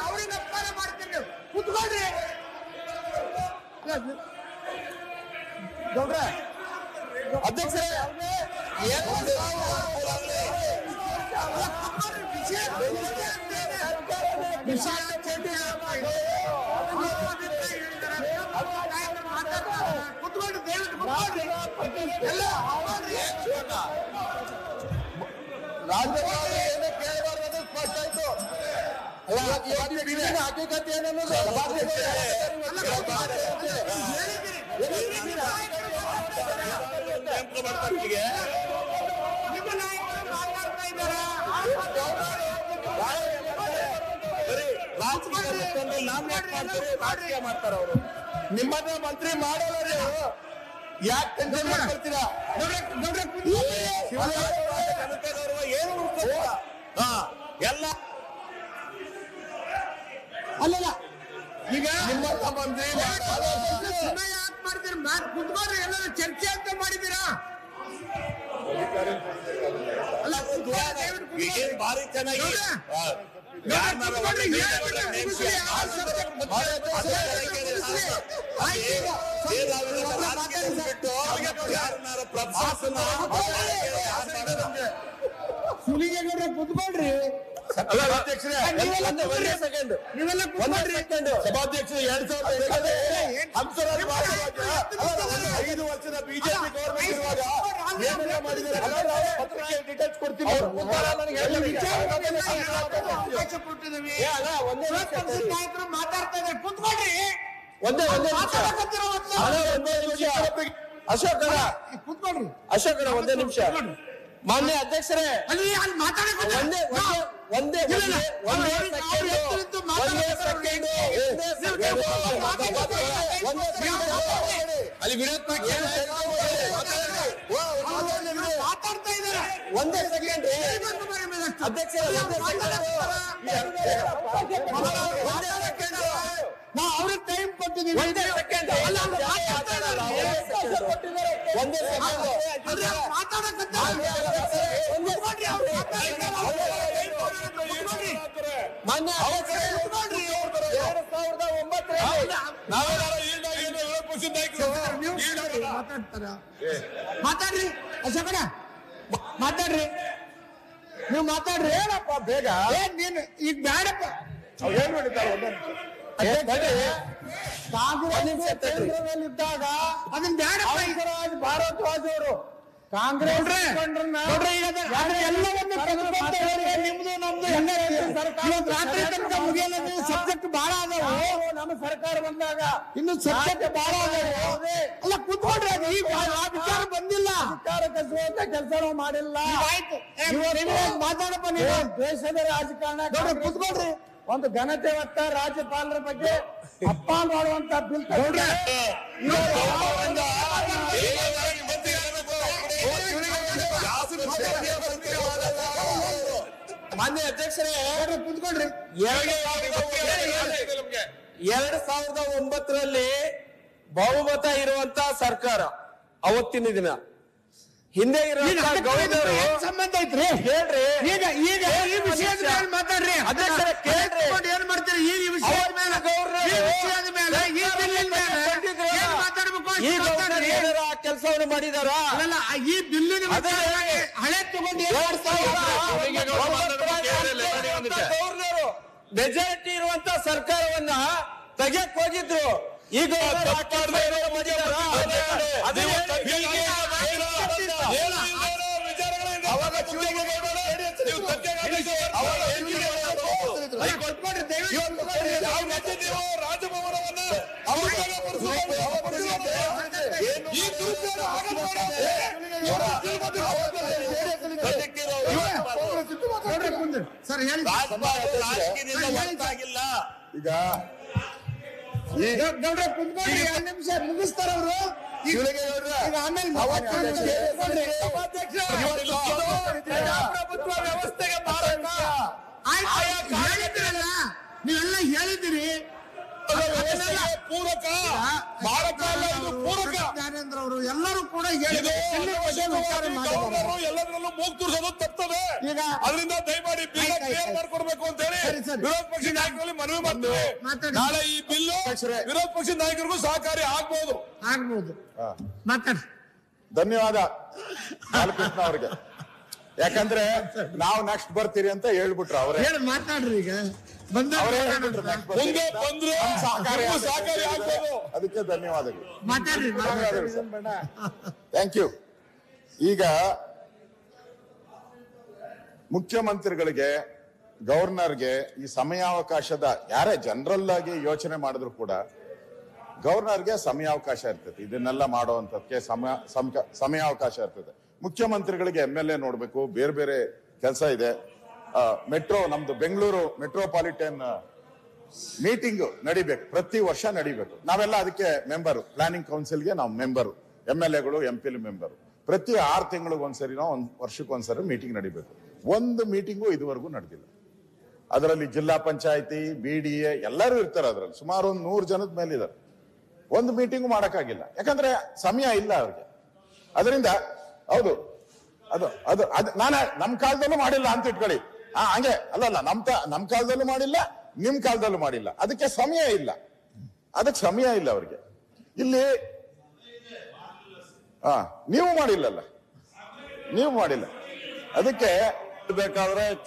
ಅವ್ರಿಗೆ ಅಪಮಾನ ಮಾಡ್ತೀರಿ ನೀವು. ಕುತ್ಕೊಳ್ರಿ ಗೌಡ್ರ. ಅಧ್ಯಕ್ಷರೇ ರಾಜ್ಯಪಾಲ ಏನು ಕೇಳಬಾರ್ದು ಸ್ಪಷ್ಟ ಆಯ್ತು. ಹಕೀಕತೆ ಏನನ್ನೋದು ರಾಜಕೀಯ ಮಾಡ್ತಾರ ಅವರು. ನಿಮ್ಮನ್ನ ಮಂತ್ರಿ ಮಾಡಲ್ಲ ನೀವು, ಯಾಕೆ ಟೆನ್ಷನ್ ಮಾಡ್ಕೊಳ್ತೀರಾ? ಏನು ಎಲ್ಲ ಅಲ್ಲಲ್ಲ ಈಗ ನಿಮ್ಮನ್ನ ಮಂತ್ರಿ ಯಾಕೆ ಮಾಡ್ತೀರಿ? ಕುತ್ಕೊಂಡ್ರೆ ಎಲ್ಲರೂ ಚರ್ಚೆ ಅಂತ ಮಾಡಿದ್ದೀರಾ? ಭಾರಿ ಚೆನ್ನಾಗಿ ಸುಲಿಗೆಗೌಡ್ರೆ ಕುತ್ಕೊಳ್ರಿ. ಸಭಾಧ್ಯಕ್ಷರೇ ನೀವೆಲ್ಲ ಕುತ್ಕೊಳ್ರಿ. 5 ವರ್ಷದ ಬಿಜೆಪಿ ಗೌರ್ಮೆಂಟ್ ಇರುವಾಗ ಏನೆಲ್ಲ ಮಾಡಿದ್ದಾರೆ ಪತ್ರಿಕೆ ಡೀಟೇಲ್ಸ್ ಕೊಡ್ತೀನಿ. ಮಾತಾಡ್ತಾ ಇದ್ದಾರೆ, ಕುತ್ಕೊಳ್ರಿ. ಅಶೋಕರ ಒಂದೇ ನಿಮಿಷ. ಮಾನ್ಯ ಅಧ್ಯಕ್ಷರೇ ಅಲ್ಲಿ ಮಾತಾಡಕ್ಕೆ ಅಲ್ಲಿ ವಿರೋಧ ಮಾತಾಡ್ತಾ ಇದ್ದಾರೆ. ಒಂದೇ ಸೆಕೆಂಡ್ ಅಧ್ಯಕ್ಷರೇ, ನಾವು ಅವ್ರಿಗೆ ಟೈಮ್ ಕೊಟ್ಟಿದ್ದೀವಿ. ಒಂದೇ ಸೆಕೆಂಡ್ ಮಾನ್ಯ ಮಾತಾಡ್ರಿ ಅಶೋಕಣ್ಣ, ಮಾತಾಡ್ರಿ. ನೀವು ಮಾತಾಡ್ರಿ. ಏನಪ್ಪ ಬೇಗ ನೀನು ಈಗ ಬೇಡಪ್ಪ. ಏನ್ ಮಾಡಿದ್ದಾರೆ ಕೇಂದ್ರದಲ್ಲಿದ್ದಾಗ ಅದನ್ನ ಬೇಡಪ್ಪ. ಭಾರದ್ವಾಜ್ ಅವರು ಕಾಂಗ್ರೆಸ್ ಎಲ್ಲವನ್ನು ತೆಗೆದುಕೊಂಡು ನಿಮ್ದು ನಮ್ದು ಎಲ್ಲ ರಾತ್ರಿ ತನಕ ಮುಗಿಯಲ್ಲ. ಸಬ್ಜೆಕ್ಟ್ ಬಹಳ ಅದಾವು. ನಮ್ಮ ಸರ್ಕಾರ ಬಂದಾಗ ಇನ್ನು ಸಬ್ಜೆಕ್ಟ್ ಬಹಳ ಅದಾವು. ಅಲ್ಲ ಕುತ್ಕೊಂಡ್ರೆ ಅದು ಈಗ ಆ ವಿಚಾರ ಬಂದಿಲ್ಲ. ಸರ್ಕಾರ ಕಸುವಂತ ಕೆಲಸ ಮಾಡಿಲ್ಲ. ಆಯ್ತು, ಮಾತಾಡಪ್ಪ ನೀವು. ದೇಶದ ರಾಜಕಾರಣ ಕುತ್ಕೊಳ್ರಿ. ಒಂದು ಘನತೆ ಹೊತ್ತ ರಾಜ್ಯಪಾಲರ ಬಗ್ಗೆ ಅಪ್ಪ ಮಾಡುವಂತ ಬಿಲ್ ಮಾನ್ಯ ಅಧ್ಯಕ್ಷರೇ ಕುತ್ಕೊಳ್ರಿ. 2009ರಲ್ಲಿ ಬಹುಮತ ಇರುವಂತ ಸರ್ಕಾರ ಅವತ್ತಿನ ದಿನ ಹಿಂದೆ ಇರುವಂತ ಗೌರವರು ಸಂಬಂಧ ಐತ್ರಿ ಹೇಳ್ರಿ. ಈಗ ಈಗ ಈ ವಿಷಯದ ಮೇಲೆ ಮಾತಾಡ್ರಿ. ಅಧ್ಯಕ್ಷರೇ ಕೇಳ್ರಿ. ಏನ್ ಮಾಡ್ತೀರಿ ಈ ವಿಷಯದ ಮೇಲೆ? ಈ ವಿಷಯದ ಮೇಲೆ ಈ ಬಿಲ್ಲಿನ ಮೇಲೆ ಏನ್ ಮಾತಾಡ್ಬೇಕು? ಕೆಲಸವನ್ನು ಮಾಡಿದಾರ. ಅಲ್ಲ, ಈ ಬಿಲ್ಲಿನ ಹಳೆ ತಗೊಂಡು ಗವರ್ನರು ಮೆಜಾರಿಟಿ ಇರುವಂತ ಸರ್ಕಾರವನ್ನ ತೆಗೆಯಕ್ ಹೋಗಿದ್ರು. ಈಗ ರಾಜಭವನವನ್ನ ಸರ್ ಹೇಳಿ. ಈಗ ಗೌಡ್ರೆ ಕುಂತ್ಕೊಂಡ್ರಿ, 2 ನಿಮಿಷ ಮುಗಿಸ್ತಾರ ಅವರು. ಈಗ ಆಮೇಲೆ ಪ್ರಭುತ್ವ ವ್ಯವಸ್ಥೆಗೆ ಹೇಳಿದ್ರಲ್ಲ, ನೀವೆಲ್ಲ ಹೇಳಿದಿರಿ. ಪೂರಕ ಭಾರತ ಪೂರಕ ಜ್ಞಾನೇಂದ್ರ ಅವರು ಎಲ್ಲರೂ ಕೂಡ ಹೇಳಿದ್ರು. ಗವರ್ನರು ಎಲ್ಲದರಲ್ಲೂ ಮೂಗ್ ತೂರ್ಸೋದು ತಪ್ಪದೆ. ಈಗ ಅದರಿಂದ ದಯಮಾಡಿ ಬಿಲ್ ಕ್ಲಿಯರ್ ಮಾಡ್ಕೊಡ್ಬೇಕು ಅಂತ ಹೇಳಿ ವಿರೋಧ ಪಕ್ಷದ ನಾಯಕರಲ್ಲಿ ಮನವಿ ಮಾಡ್ತೀವಿ. ನಾಳೆ ಈ ಬಿಲ್ಲು ವಿರೋಧ ಪಕ್ಷದ ನಾಯಕರಿಗೂ ಸಹಕಾರಿ ಆಗ್ಬಹುದು. ಮಾತಾಡಿ. ಧನ್ಯವಾದ ಬಾಲಕೃಷ್ಣ ಅವ್ರಿಗೆ. ಯಾಕಂದ್ರೆ ನಾವು ನೆಕ್ಸ್ಟ್ ಬರ್ತೀರಿ ಅಂತ ಹೇಳ್ಬಿಟ್ರು ಅವರೇ. ಮಾತಾಡ್ರಿ. ಈಗ ಮುಂದೆ ಬಂದ್ರು ಸಹಕಾರಿ ಆಗ್ಬೋದು. ಅದಕ್ಕೆ ಧನ್ಯವಾದಗಳು. Thank you. ಈಗ ಮುಖ್ಯಮಂತ್ರಿಗಳಿಗೆ, ಗವರ್ನರ್ಗೆ ಈ ಸಮಯಾವಕಾಶದ ಯಾರೇ ಜನರಲ್ ಆಗಿ ಯೋಚನೆ ಮಾಡಿದ್ರು ಕೂಡ ಗವರ್ನರ್ಗೆ ಸಮಯಾವಕಾಶ ಇರ್ತದೆ. ಇದನ್ನೆಲ್ಲ ಮಾಡುವಂತಕ್ಕೆ ಸಮಯಾವಕಾಶ ಇರ್ತದೆ. ಮುಖ್ಯಮಂತ್ರಿಗಳಿಗೆ MLA ನೋಡ್ಬೇಕು, ಬೇರೆ ಬೇರೆ ಕೆಲಸ ಇದೆ. ಮೆಟ್ರೋ, ನಮ್ದು ಬೆಂಗಳೂರು ಮೆಟ್ರೋಪಾಲಿಟನ್ ಮೀಟಿಂಗ್ ನಡಿಬೇಕು, ಪ್ರತಿ ವರ್ಷ ನಡಿಬೇಕು. ನಾವೆಲ್ಲ ಅದಕ್ಕೆ ಮೆಂಬರ್, ಪ್ಲಾನಿಂಗ್ ಕೌನ್ಸಿಲ್ಗೆ ನಾವು ಮೆಂಬರು, MLAಗಳು MP ಮೆಂಬರು. ಪ್ರತಿ 6 ತಿಂಗಳಿಗೊಂದ್ಸರಿನೋ 1 ವರ್ಷಕ್ಕೊಂದ್ಸರಿ ಮೀಟಿಂಗ್ ನಡಿಬೇಕು. ಒಂದು ಮೀಟಿಂಗು ಇದುವರೆಗೂ ನಡೆದಿಲ್ಲ. ಅದರಲ್ಲಿ ಜಿಲ್ಲಾ ಪಂಚಾಯತಿ, BDA ಎಲ್ಲರೂ ಇರ್ತಾರೆ. ಅದರಲ್ಲಿ ಸುಮಾರು 100 ಜನದ ಮೇಲಿದ್ದಾರೆ. ಒಂದು ಮೀಟಿಂಗು ಮಾಡಕ್ಕಾಗಿಲ್ಲ, ಯಾಕಂದ್ರೆ ಸಮಯ ಇಲ್ಲ ಅವ್ರಿಗೆ. ಅದರಿಂದ ಹೌದು, ಅದು ನಾನು ನಮ್ ಕಾಲದಲ್ಲೂ ಮಾಡಿಲ್ಲ ಅಂತ ಇಟ್ಕೊಳ್ಳಿ. ಹಂಗೆ ಅಲ್ಲಲ್ಲ, ನಮ್ ಕಾಲದಲ್ಲೂ ಮಾಡಿಲ್ಲ, ನಿಮ್ ಕಾಲದಲ್ಲೂ ಮಾಡಿಲ್ಲ. ಅದಕ್ಕೆ ಸಮಯ ಇಲ್ಲ, ಅವ್ರಿಗೆ. ಇಲ್ಲಿ ನೀವು ಮಾಡಿಲ್ಲಲ್ಲ, ನೀವು ಮಾಡಿಲ್ಲ. ಅದಕ್ಕೆ ಬೇಕಾದ್ರೆ